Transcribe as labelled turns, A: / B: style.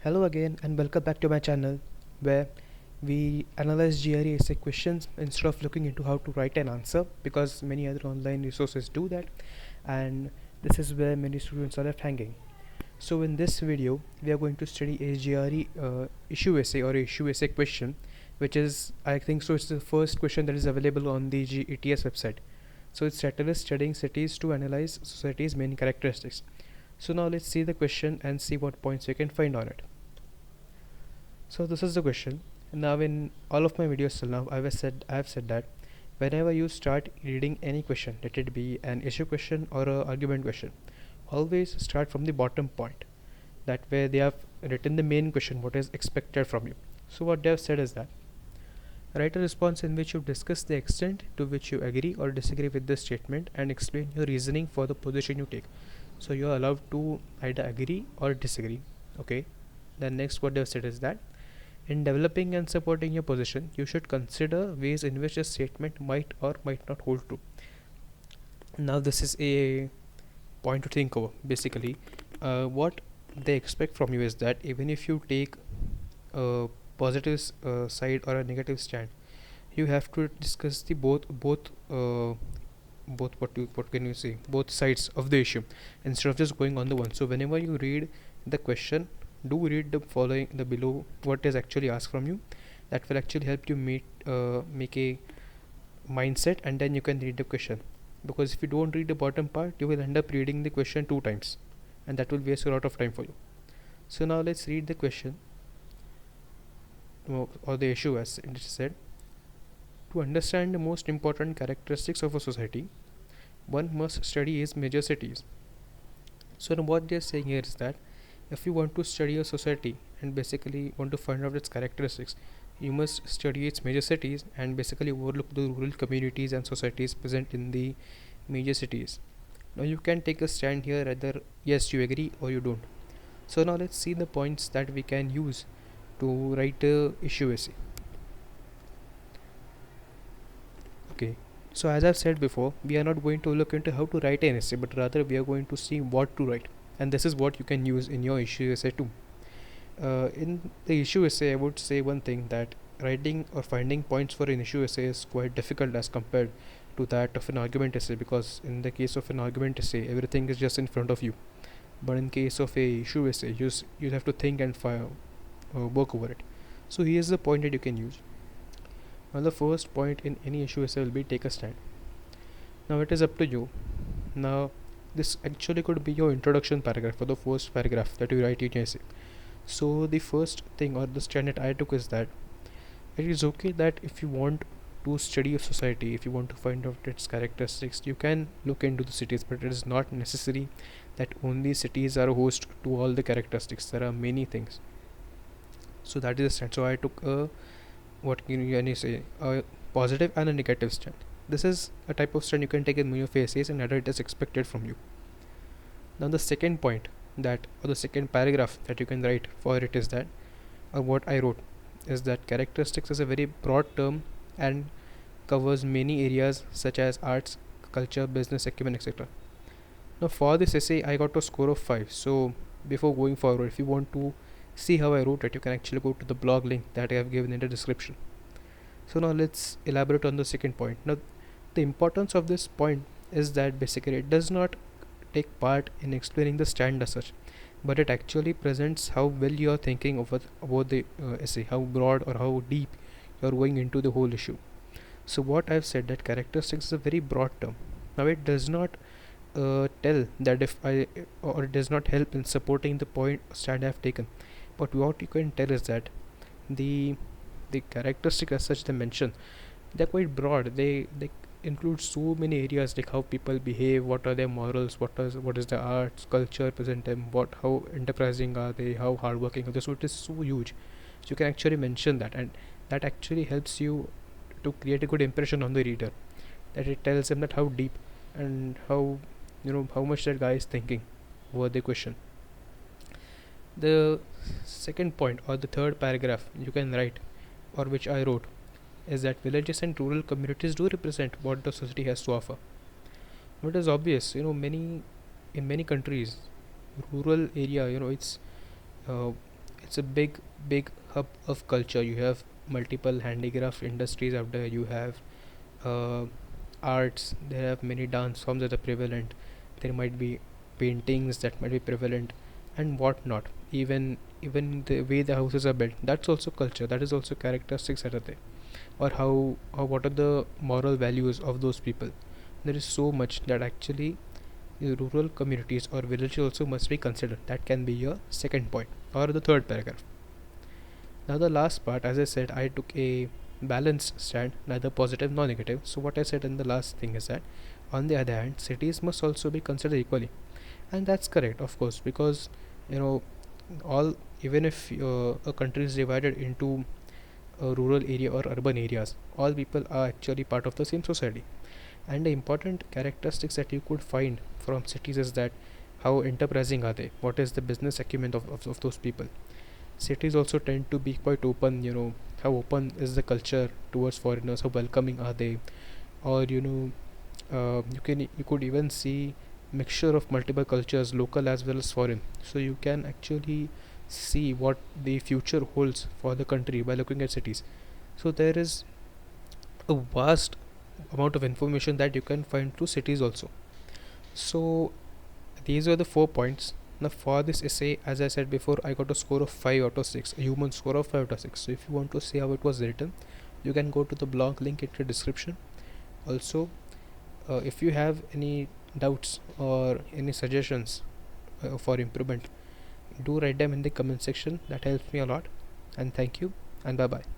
A: Hello again and welcome back to my channel where we analyze GRE essay questions instead of looking into how to write an answer, because many other online resources do that, and this is where many students are left hanging. So in this video we are going to study a GRE issue essay or issue essay question, which is, I think so, it's the first question that is available on the GETS website. So it's titled as Studying Cities to Analyze Society's Main Characteristics. So now let's see the question and see what points we can find on it. So this is the question. Now in all of my videos till now I have said that whenever you start reading any question, let it be an issue question or a argument question, always start from the bottom point, that where they have written the main question, what is expected from you. So what they have said is that write a response in which you discuss the extent to which you agree or disagree with the statement and explain your reasoning for the position you take. So you are allowed to either agree or disagree. Okay. Then next what they have said is that in developing and supporting your position, you should consider ways in which a statement might or might not hold true. Now this is a point to think over. Basically, what they expect from you is that even if you take a positive side or a negative stand, you have to discuss the what can you say, both sides of the issue instead of just going on the one. So whenever you read the question, do read the below what is actually asked from you. That will actually help you make a mindset, and then you can read the question, because if you don't read the bottom part you will end up reading the question 2 times, and that will waste a lot of time for you. So now let's read the question or the issue. As it said, to understand the most important characteristics of a society, one must study its major cities. So now what they are saying here is that if you want to study a society and basically want to find out its characteristics, you must study its major cities and basically overlook the rural communities and societies present in the major cities. Now you can take a stand here, either yes you agree or you don't. So now let's see the points that we can use to write a issue essay. Okay, so as I've said before, we are not going to look into how to write an essay, but rather we are going to see what to write, and this is what you can use in your issue essay too. In the issue essay, I would say one thing, that writing or finding points for an issue essay is quite difficult as compared to that of an argument essay, because in the case of an argument essay, everything is just in front of you. But in case of a issue essay, you have to think and work over it. So here's the point that you can use. Now the first point in any issue essay will be take a stand. Now it is up to you. Now this actually could be your introduction paragraph or the first paragraph that you write in your essay. So the first thing or the stand that I took is that it is okay that if you want to study a society, if you want to find out its characteristics, you can look into the cities, but it is not necessary that only cities are a host to all the characteristics. There are many things. So that is the stand. So I took a a positive and a negative stand. This is a type of stand you can take in your essays, and it is expected from you. Now the second point that, or the second paragraph that you can write for it is that, or what I wrote is that characteristics is a very broad term and covers many areas such as arts, culture, business, acumen, etc. Now for this essay I got a score of 5. So before going forward, if you want to see how I wrote it, you can actually go to the blog link that I have given in the description. So now let's elaborate on the second point. Now the importance of this point is that basically it does not take part in explaining the stand as such, but it actually presents how well you are thinking about the essay, how broad or how deep you are going into the whole issue. So what I've said, that characteristics is a very broad term. Now it does not tell that if I or it does not help in supporting the point stand I have taken, but what you can tell is that the characteristic as such they mention, they're quite broad. They include so many areas, like how people behave, what are their morals, what is the arts, culture present them, how enterprising are they, how hardworking are they. So it is so huge. So you can actually mention that, and that actually helps you to create a good impression on the reader, that it tells them that how deep and how much that guy is thinking over the question. The second point or the third paragraph you can write, or which I wrote, is that villages and rural communities do represent what the society has to offer. It is obvious, in many countries, rural area, it's uh, it's a big hub of culture. You have multiple handicraft industries out there. You have uh, arts. There have many dance forms that are prevalent. There might be paintings that might be prevalent, and whatnot. Even the way the houses are built, that's also culture. That is also characteristics that are there, or how what are the moral values of those people. There is so much that actually rural communities or villages also must be considered. That can be your second point or the third paragraph. Now the last part, as I said, I took a balanced stand, neither positive nor negative. So what I said in the last thing is that, on the other hand, cities must also be considered equally, and that's correct, of course, because you know all even if a country is divided into rural area or urban areas, all people are actually part of the same society. And the important characteristics that you could find from cities is that how enterprising are they? What is the business acumen of those people? Cities also tend to be quite open. How open is the culture towards foreigners? How welcoming are they? Or you could even see mixture of multiple cultures, local as well as foreign. So you can actually see what the future holds for the country by looking at cities. So there is a vast amount of information that you can find through cities also. So these were the 4 points. Now for this essay, as I said before, I got a score of 5 out of 6, a human score of 5 out of 6. So if you want to see how it was written, you can go to the blog link in the description. Also, if you have any doubts or any suggestions for improvement, do write them in the comment section. That helps me a lot. And thank you, and bye bye.